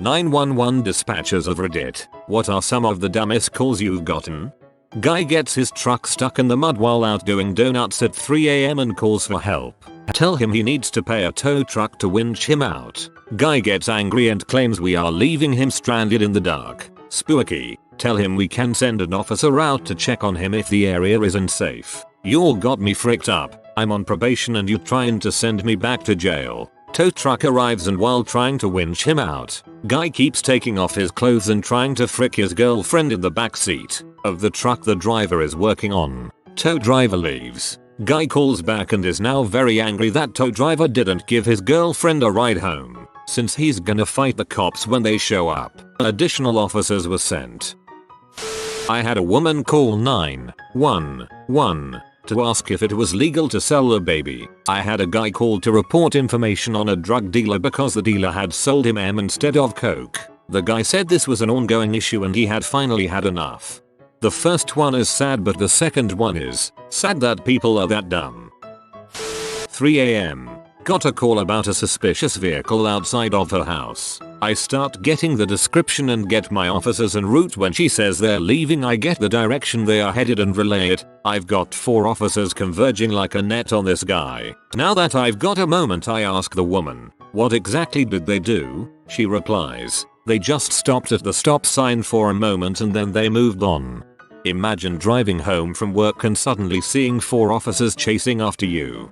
911 dispatchers of Reddit. What are some of the dumbest calls you've gotten? Guy gets his truck stuck in the mud while out doing donuts at 3 AM and calls for help. Tell him he needs to pay a tow truck to winch him out. Guy gets angry and claims we are leaving him stranded in the dark. Spooky. Tell him we can send an officer out to check on him if the area isn't safe. You all got me fricked up. I'm on probation and you trying to send me back to jail. Tow truck arrives and while trying to winch him out, Guy keeps taking off his clothes and trying to frick his girlfriend in the back seat of the truck the driver is working on. Tow driver leaves. Guy calls back and is now very angry that tow driver didn't give his girlfriend a ride home, since he's gonna fight the cops when they show up. Additional officers were sent. I had a woman call 911 to ask if it was legal to sell a baby. I had a guy call to report information on a drug dealer because the dealer had sold him M instead of coke. The guy said this was an ongoing issue and he had finally had enough. The first one is sad, but the second one is sad that people are that dumb. 3 AM. Got a call about a suspicious vehicle outside of her house. I start getting the description and get my officers en route. When she says they're leaving, I get the direction they are headed and relay it. I've got 4 officers converging like a net on this guy. Now that I've got a moment, I ask the woman, what exactly did they do? She replies, they just stopped at the stop sign for a moment and then they moved on. Imagine driving home from work and suddenly seeing 4 officers chasing after you.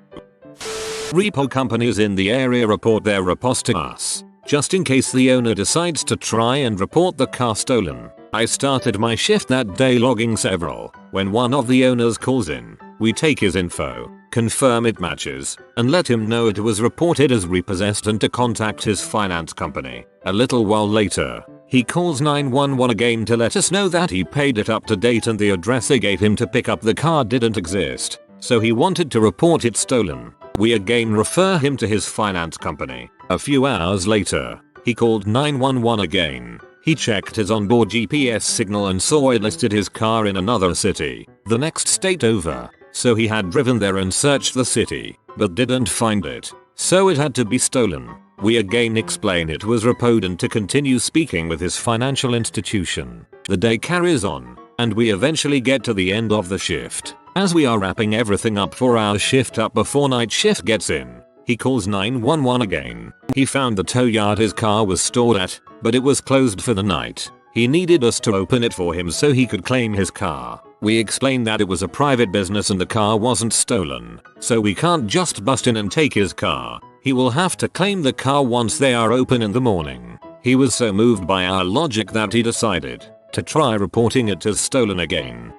Repo companies in the area report their repos to us, just in case the owner decides to try and report the car stolen. I started my shift that day logging several. When one of the owners calls in, we take his info, confirm it matches, and let him know it was reported as repossessed and to contact his finance company. A little while later, he calls 911 again to let us know that he paid it up to date and the address they gave him to pick up the car didn't exist, so he wanted to report it stolen. We again refer him to his finance company. A few hours later, he called 911 again. He checked his onboard GPS signal and saw it listed his car in another city, the next state over, so he had driven there and searched the city, but didn't find it, so it had to be stolen. We again explain it was repoed and to continue speaking with his financial institution. The day carries on, and we eventually get to the end of the shift. As we are wrapping everything up for our shift up before night shift gets in, he calls 911 again. He found the tow yard his car was stored at, but it was closed for the night. He needed us to open it for him so he could claim his car. We explained that it was a private business and the car wasn't stolen, so we can't just bust in and take his car. He will have to claim the car once they are open in the morning. He was so moved by our logic that he decided to try reporting it as stolen again.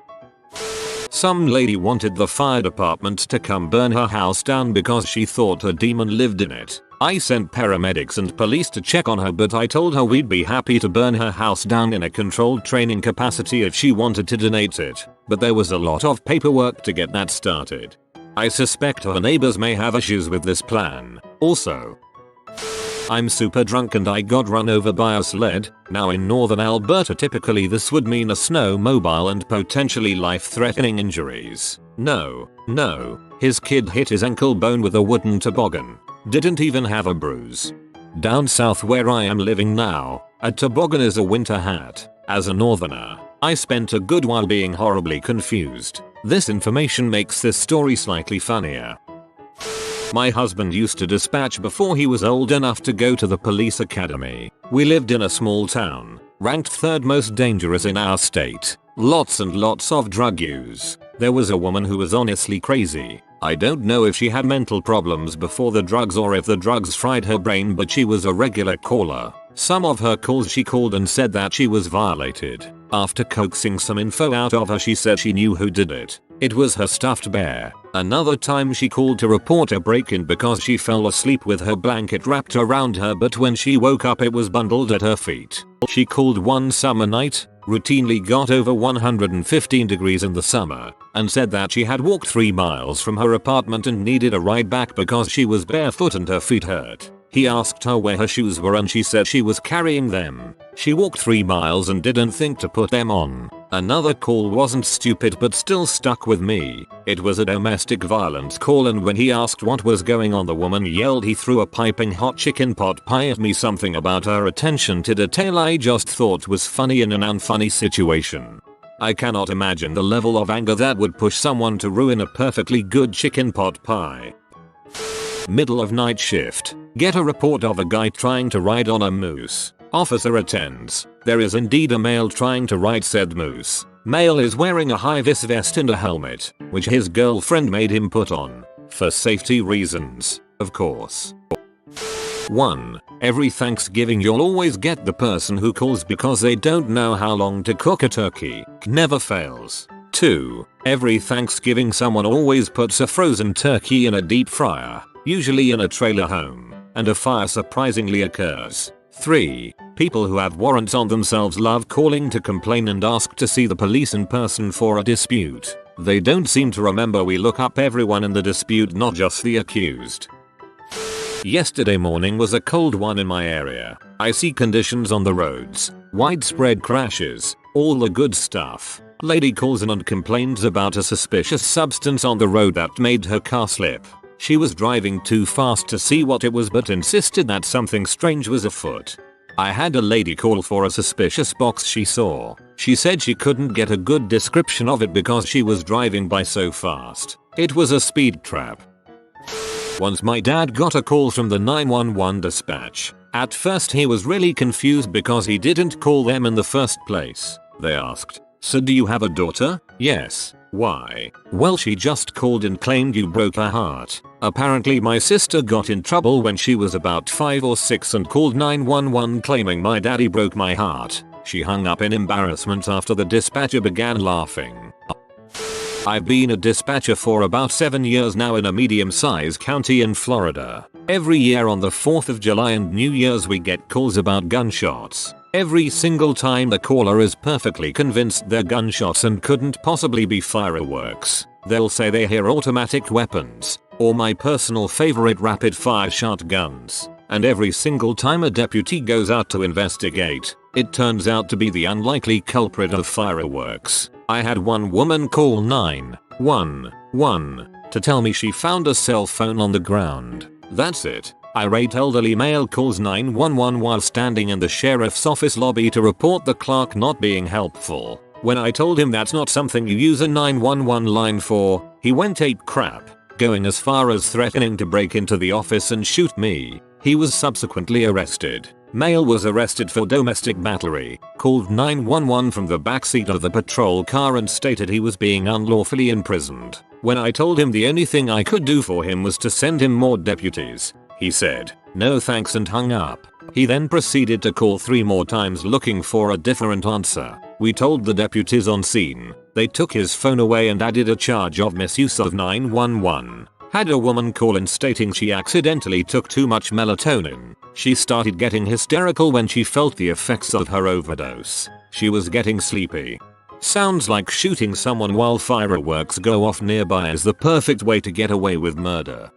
Some lady wanted the fire department to come burn her house down because she thought a demon lived in it. I sent paramedics and police to check on her, but I told her we'd be happy to burn her house down in a controlled training capacity if she wanted to donate it, but there was a lot of paperwork to get that started. I suspect her neighbors may have issues with this plan. Also, I'm super drunk and I got run over by a sled. Now in northern Alberta typically this would mean a snowmobile and potentially life-threatening injuries. No, his kid hit his ankle bone with a wooden toboggan. Didn't even have a bruise. Down south where I am living now, a toboggan is a winter hat. As a northerner, I spent a good while being horribly confused. This information makes this story slightly funnier. My husband used to dispatch before he was old enough to go to the police academy. We lived in a small town, ranked 3rd most dangerous in our state. Lots and lots of drug use. There was a woman who was honestly crazy. I don't know if she had mental problems before the drugs or if the drugs fried her brain, but she was a regular caller. Some of her calls she called and said that she was violated. After coaxing some info out of her, she said she knew who did it. It was her stuffed bear. Another time she called to report a break-in because she fell asleep with her blanket wrapped around her, but when she woke up it was bundled at her feet. She called one summer night, routinely got over 115 degrees in the summer, and said that she had walked 3 miles from her apartment and needed a ride back because she was barefoot and her feet hurt. He asked her where her shoes were and she said she was carrying them. She walked 3 miles and didn't think to put them on. Another call wasn't stupid but still stuck with me. It was a domestic violence call and when he asked what was going on the woman yelled he threw a piping hot chicken pot pie at me, something about her attention to detail I just thought was funny in an unfunny situation. I cannot imagine the level of anger that would push someone to ruin a perfectly good chicken pot pie. Middle of night shift. Get a report of a guy trying to ride on a moose. Officer attends. There is indeed a male trying to ride said moose. Male is wearing a high-vis vest and a helmet, which his girlfriend made him put on. For safety reasons, of course. 1. Every Thanksgiving you'll always get the person who calls because they don't know how long to cook a turkey. Never fails. 2. Every Thanksgiving someone always puts a frozen turkey in a deep fryer, usually in a trailer home, and a fire surprisingly occurs. 3. People who have warrants on themselves love calling to complain and ask to see the police in person for a dispute. They don't seem to remember we look up everyone in the dispute, not just the accused. Yesterday morning was a cold one in my area. Icy conditions on the roads, widespread crashes, all the good stuff. Lady calls in and complains about a suspicious substance on the road that made her car slip. She was driving too fast to see what it was but insisted that something strange was afoot. I had a lady call for a suspicious box she saw. She said she couldn't get a good description of it because she was driving by so fast. It was a speed trap. Once my dad got a call from the 911 dispatch. At first he was really confused because he didn't call them in the first place. They asked, "So do you have a daughter?" "Yes." "Why?" "Well, she just called and claimed you broke her heart." Apparently my sister got in trouble when she was about 5 or 6 and called 911 claiming my daddy broke my heart. She hung up in embarrassment after the dispatcher began laughing. I've been a dispatcher for about 7 years now in a medium-sized county in Florida. Every year on the 4th of July and New Year's we get calls about gunshots. Every single time the caller is perfectly convinced they're gunshots and couldn't possibly be fireworks. They'll say they hear automatic weapons, or my personal favorite rapid-fire shotguns. And every single time a deputy goes out to investigate, it turns out to be the unlikely culprit of fireworks. I had one woman call 911 to tell me she found a cell phone on the ground. That's it. Irate elderly male calls 911 while standing in the sheriff's office lobby to report the clerk not being helpful. When I told him that's not something you use a 911 line for, he went ape crap, going as far as threatening to break into the office and shoot me. He was subsequently arrested. Male was arrested for domestic battery, called 911 from the backseat of the patrol car and stated he was being unlawfully imprisoned. When I told him the only thing I could do for him was to send him more deputies, he said, "No thanks," and hung up. He then proceeded to call 3 more times looking for a different answer. We told the deputies on scene. They took his phone away and added a charge of misuse of 911. Had a woman call in stating she accidentally took too much melatonin. She started getting hysterical when she felt the effects of her overdose. She was getting sleepy. Sounds like shooting someone while fireworks go off nearby is the perfect way to get away with murder.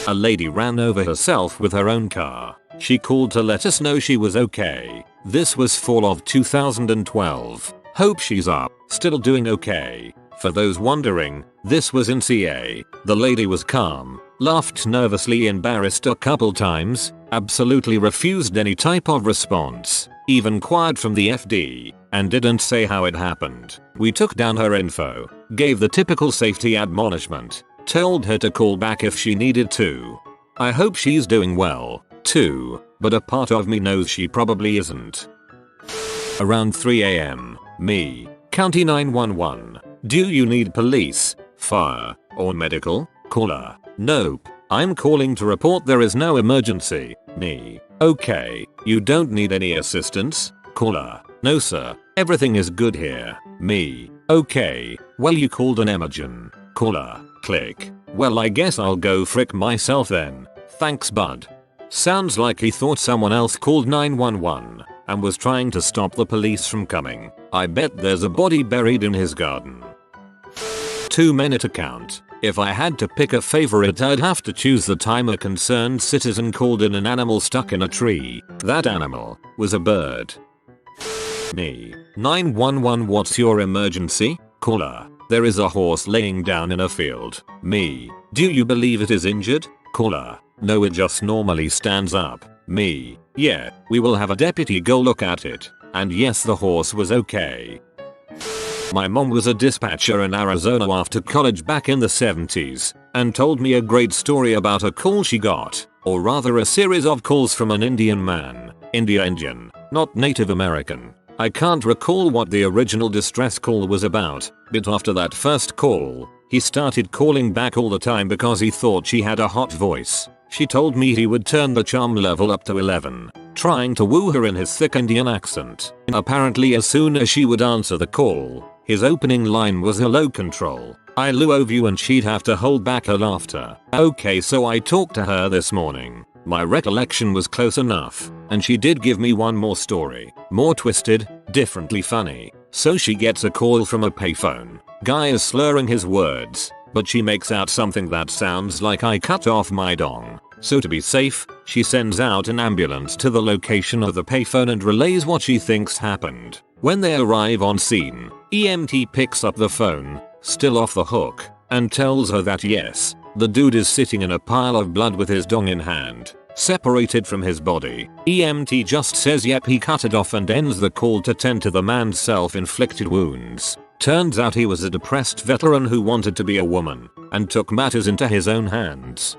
A lady ran over herself with her own car. She called to let us know she was okay. This was fall of 2012. Hope she's up, still doing okay. For those wondering, this was in CA. The lady was calm, laughed nervously, embarrassed a couple times, absolutely refused any type of response, even inquired from the FD, and didn't say how it happened. We took down her info, gave the typical safety admonishment, told her to call back if she needed to. I hope she's doing well, too, but a part of me knows she probably isn't. Around 3 AM, me, County 911. Do you need police, fire, or medical? Caller: Nope. I'm calling to report there is no emergency. Me: Okay. You don't need any assistance? Caller: No sir. Everything is good here. Me: Okay. Well, you called an emergen. Caller: Click. Well, I guess I'll go frick myself then. Thanks bud. Sounds like he thought someone else called 911 and was trying to stop the police from coming. I bet there's a body buried in his garden. 2-minute account. If I had to pick a favorite, I'd have to choose the time a concerned citizen called in an animal stuck in a tree. That animal was a bird. Me. 911, what's your emergency? Caller. There is a horse laying down in a field. Me. Do you believe it is injured? Caller. No, it just normally stands up. Me. Yeah, we will have a deputy go look at it. And yes, the horse was okay. My mom was a dispatcher in Arizona after college back in the 70s and told me a great story about a call she got, or rather a series of calls from an Indian man. Indian, not Native American. I can't recall what the original distress call was about, but after that first call, he started calling back all the time because he thought she had a hot voice. She told me he would turn the charm level up to 11, trying to woo her in his thick Indian accent. Apparently as soon as she would answer the call, his opening line was "Hello control, I love you," and she'd have to hold back her laughter. Okay, so I talked to her this morning. My recollection was close enough, and she did give me one more story. More twisted, differently funny. So she gets a call from a payphone. Guy is slurring his words, but she makes out something that sounds like "I cut off my dong." So to be safe, she sends out an ambulance to the location of the payphone and relays what she thinks happened. When they arrive on scene, EMT picks up the phone, still off the hook, and tells her that yes, the dude is sitting in a pile of blood with his dong in hand, separated from his body. EMT just says yep, he cut it off, and ends the call to tend to the man's self-inflicted wounds. Turns out he was a depressed veteran who wanted to be a woman, and took matters into his own hands.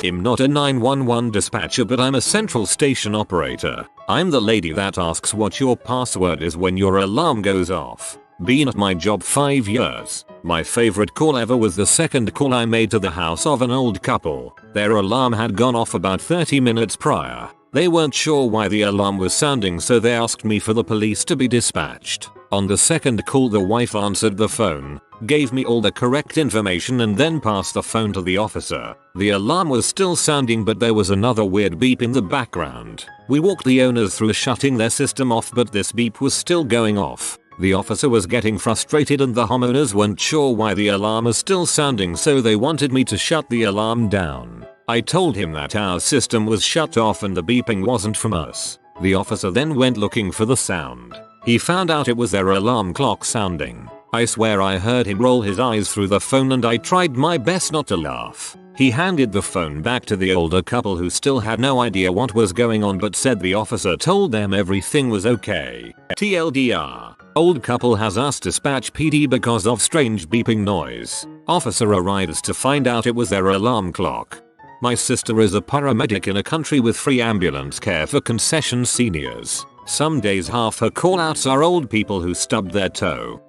I'm not a 911 dispatcher, but I'm a central station operator. I'm the lady that asks what your password is when your alarm goes off. Been at my job 5 years. My favorite call ever was the second call I made to the house of an old couple. Their alarm had gone off about 30 minutes prior. They weren't sure why the alarm was sounding, so they asked me for the police to be dispatched. On the second call, the wife answered the phone, gave me all the correct information, and then passed the phone to the officer. The alarm was still sounding, but there was another weird beep in the background. We walked the owners through shutting their system off, but this beep was still going off. The officer was getting frustrated and the homeowners weren't sure why the alarm was still sounding, so they wanted me to shut the alarm down. I told him that our system was shut off and the beeping wasn't from us. The officer then went looking for the sound. He found out it was their alarm clock sounding. I swear I heard him roll his eyes through the phone, and I tried my best not to laugh. He handed the phone back to the older couple, who still had no idea what was going on, but said the officer told them everything was okay. TLDR. Old couple has us dispatch PD because of strange beeping noise. Officer arrives to find out it was their alarm clock. My sister is a paramedic in a country with free ambulance care for concession seniors. Some days half her call-outs are old people who stubbed their toe.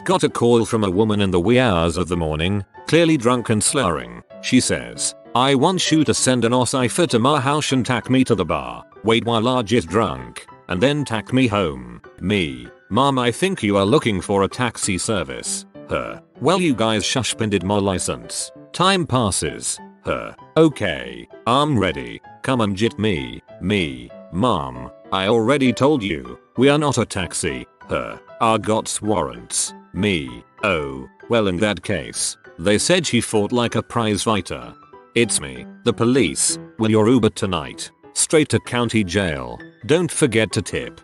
Got a call from a woman in the wee hours of the morning, clearly drunk and slurring. She says, "I want you to send an cipher to my house and take me to the bar. Wait while I get drunk, and then take me home." Me. "Mom, I think you are looking for a taxi service." Her. "Well, you guys suspended my license. Time passes." Her. "Okay, I'm ready. Come and get me." Me. "Mom, I already told you, we are not a taxi." Her. "I got warrants." Me. "Oh, well, in that case." They said she fought like a prize fighter. "It's me, the police. Will your Uber tonight? Straight to county jail. Don't forget to tip."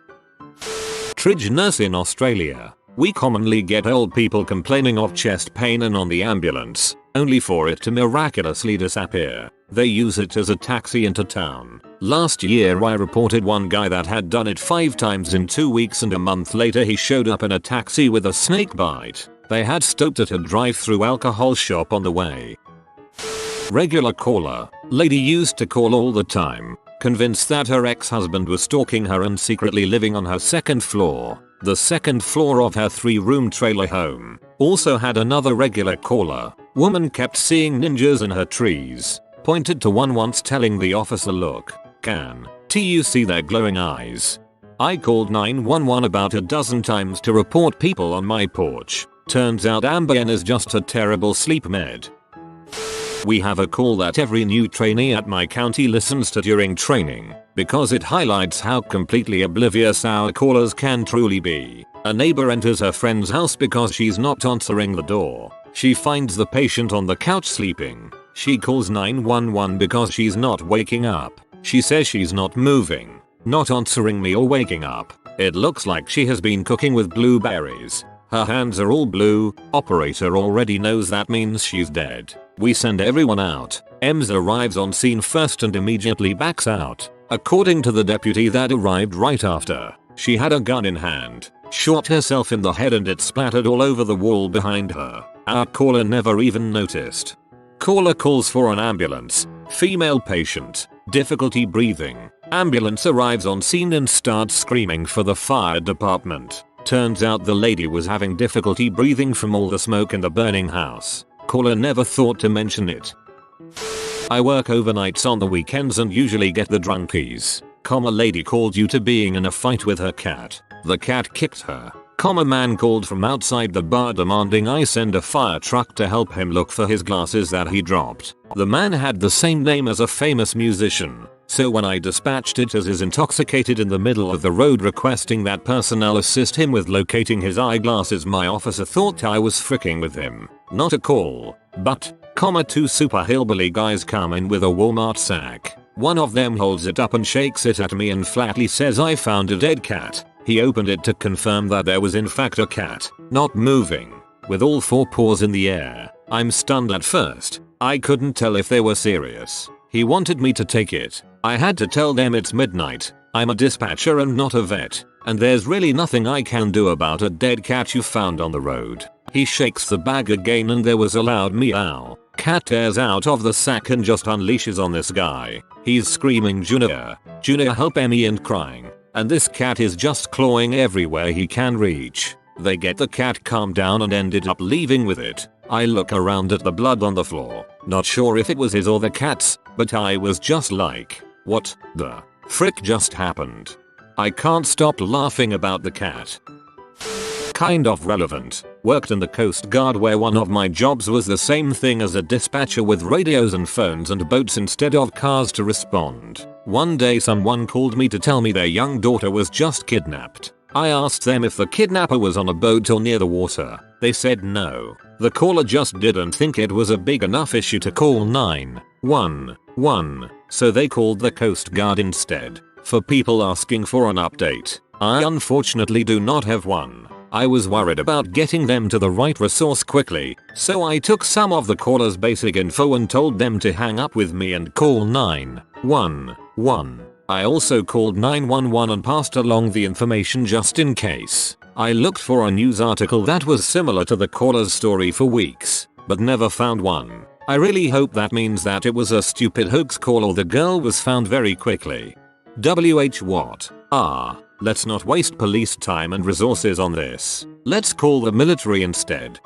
Tridge nurse in Australia. We commonly get old people complaining of chest pain and on the ambulance, only for it to miraculously disappear. They use it as a taxi into town. Last year I reported one guy that had done it 5 times in 2 weeks, and a month later he showed up in a taxi with a snake bite. They had stopped at a drive-through alcohol shop on the way. Regular caller. Lady used to call all the time, convinced that her ex-husband was stalking her and secretly living on her second floor. The second floor of her 3-room trailer home. Also had another regular caller. Woman kept seeing ninjas in her trees. Pointed to one once, telling the officer, "Look, can you see their glowing eyes?" I called 911 about a dozen times to report people on my porch. Turns out Ambien is just a terrible sleep med. We have a call that every new trainee at my county listens to during training, because it highlights how completely oblivious our callers can truly be. A neighbor enters her friend's house because she's not answering the door. She finds the patient on the couch sleeping. She calls 911 because she's not waking up. She says she's not moving, not answering me or waking up. It looks like she has been cooking with blueberries. Her hands are all blue. Operator already knows that means she's dead. We send everyone out. EMS arrives on scene first and immediately backs out. According to the deputy that arrived right after, she had a gun in hand, shot herself in the head and it splattered all over the wall behind her. Our caller never even noticed. Caller calls for an ambulance. Female patient, difficulty breathing. Ambulance arrives on scene and starts screaming for the fire department. Turns out the lady was having difficulty breathing from all the smoke in the burning house. Caller never thought to mention it. I work overnights on the weekends and usually get the drunkies. A lady called due to being in a fight with her cat. The cat kicked her. A man called from outside the bar demanding I send a fire truck to help him look for his glasses that he dropped. The man had the same name as a famous musician. So when I dispatched it as is intoxicated in the middle of the road requesting that personnel assist him with locating his eyeglasses, my officer thought I was fricking with him. Not a call. But, two super hillbilly guys come in with a Walmart sack. One of them holds it up and shakes it at me and flatly says I found a dead cat. He opened it to confirm that there was in fact a cat, not moving, with all four paws in the air. I'm stunned at first. I couldn't tell if they were serious. He wanted me to take it. I had to tell them it's midnight. I'm a dispatcher and not a vet, and there's really nothing I can do about a dead cat you found on the road. He shakes the bag again and there was a loud meow. Cat tears out of the sack and just unleashes on this guy. He's screaming Junior, Junior help me and crying. And this cat is just clawing everywhere he can reach. They get the cat calmed down and ended up leaving with it. I look around at the blood on the floor, not sure if it was his or the cat's, but I was just like, what the frick just happened? I can't stop laughing about the cat. Kind of relevant. Worked in the Coast Guard where one of my jobs was the same thing as a dispatcher with radios and phones and boats instead of cars to respond. One day someone called me to tell me their young daughter was just kidnapped. I asked them if the kidnapper was on a boat or near the water. They said no. The caller just didn't think it was a big enough issue to call 911, so they called the Coast Guard instead. For people asking for an update, I unfortunately do not have one. I was worried about getting them to the right resource quickly, so I took some of the caller's basic info and told them to hang up with me and call 911. I also called 911 and passed along the information just in case. I looked for a news article that was similar to the caller's story for weeks, but never found one. I really hope that means that it was a stupid hoax call or the girl was found very quickly. What? Let's not waste police time and resources on this. Let's call the military instead.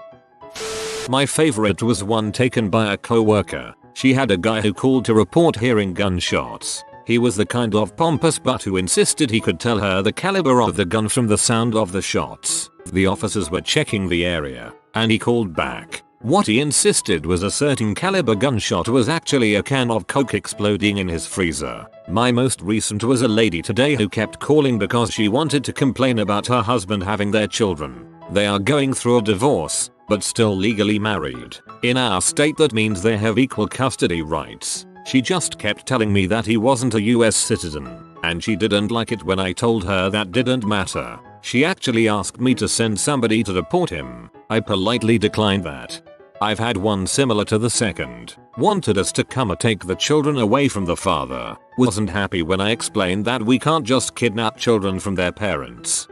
My favorite was one taken by a coworker. She had a guy who called to report hearing gunshots. He was the kind of pompous butt who insisted he could tell her the caliber of the gun from the sound of the shots. The officers were checking the area, and he called back. What he insisted was a certain caliber gunshot was actually a can of Coke exploding in his freezer. My most recent was a lady today who kept calling because she wanted to complain about her husband having their children. They are going through a divorce, but still legally married. In our state that means they have equal custody rights. She just kept telling me that he wasn't a US citizen, and she didn't like it when I told her that didn't matter. She actually asked me to send somebody to deport him. I politely declined that. I've had one similar to the second. Wanted us to come and take the children away from the father. Wasn't happy when I explained that we can't just kidnap children from their parents.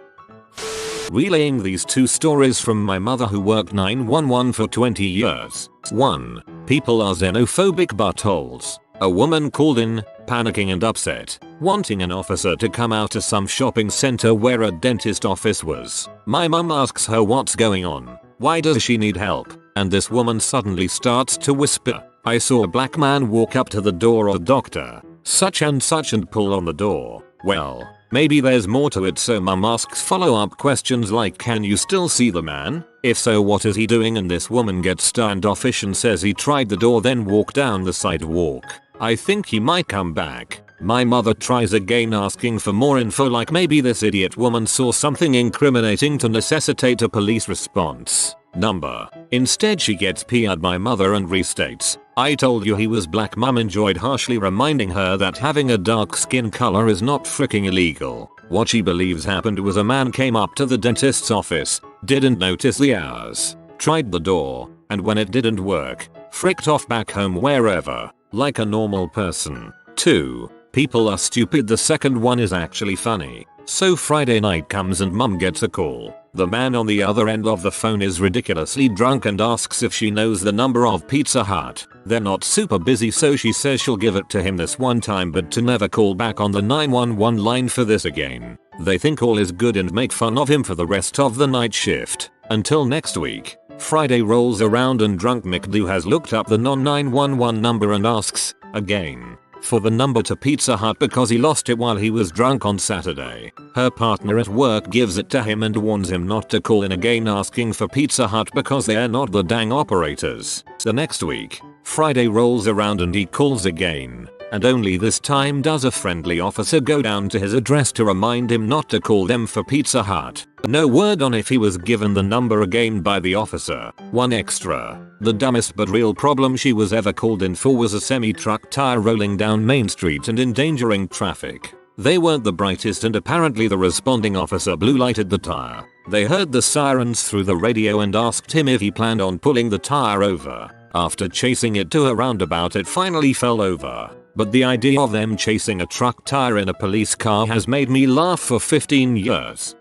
Relaying these two stories from my mother who worked 911 for 20 years. 1. People are xenophobic buttholes. A woman called in, panicking and upset, wanting an officer to come out to some shopping center where a dentist office was. My mum asks her what's going on. Why does she need help? And this woman suddenly starts to whisper, I saw a black man walk up to the door of the doctor, such and pull on the door. Well, maybe there's more to it, so mum asks follow-up questions like, can you still see the man? If so, what is he doing? And this woman gets standoffish and says he tried the door then walked down the sidewalk. I think he might come back. My mother tries again asking for more info, like maybe this idiot woman saw something incriminating to necessitate a police response. Number. Instead she gets PR'd my mother and restates, "I told you he was black." Mum enjoyed harshly reminding her that having a dark skin color is not freaking illegal. What she believes happened was a man came up to the dentist's office, didn't notice the hours, tried the door, and when it didn't work, fricked off back home wherever, like a normal person. 2. People are stupid. The second one is actually funny. So Friday night comes and mum gets a call. The man on the other end of the phone is ridiculously drunk and asks if she knows the number of Pizza Hut. They're not super busy, so she says she'll give it to him this one time but to never call back on the 911 line for this again. They think all is good and make fun of him for the rest of the night shift. Until next week. Friday rolls around and drunk McDo has looked up the non-911 number and asks, again, for the number to Pizza Hut because he lost it while he was drunk on Saturday. Her partner at work gives it to him and warns him not to call in again asking for Pizza Hut because they're not the dang operators. The next week, Friday rolls around and he calls again. And only this time does a friendly officer go down to his address to remind him not to call them for Pizza Hut. No word on if he was given the number again by the officer. One extra. The dumbest but real problem she was ever called in for was a semi-truck tire rolling down Main Street and endangering traffic. They weren't the brightest and apparently the responding officer blue lighted the tire. They heard the sirens through the radio and asked him if he planned on pulling the tire over. After chasing it to a roundabout, it finally fell over. But the idea of them chasing a truck tire in a police car has made me laugh for 15 years.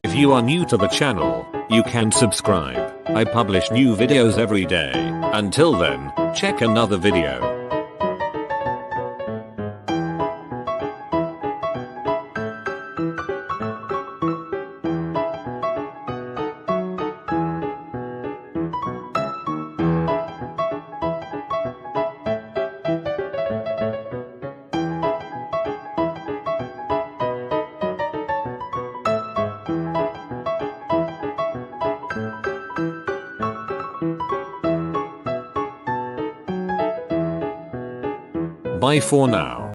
If you are new to the channel, you can subscribe. I publish new videos every day. Until then, check another video. Bye for now.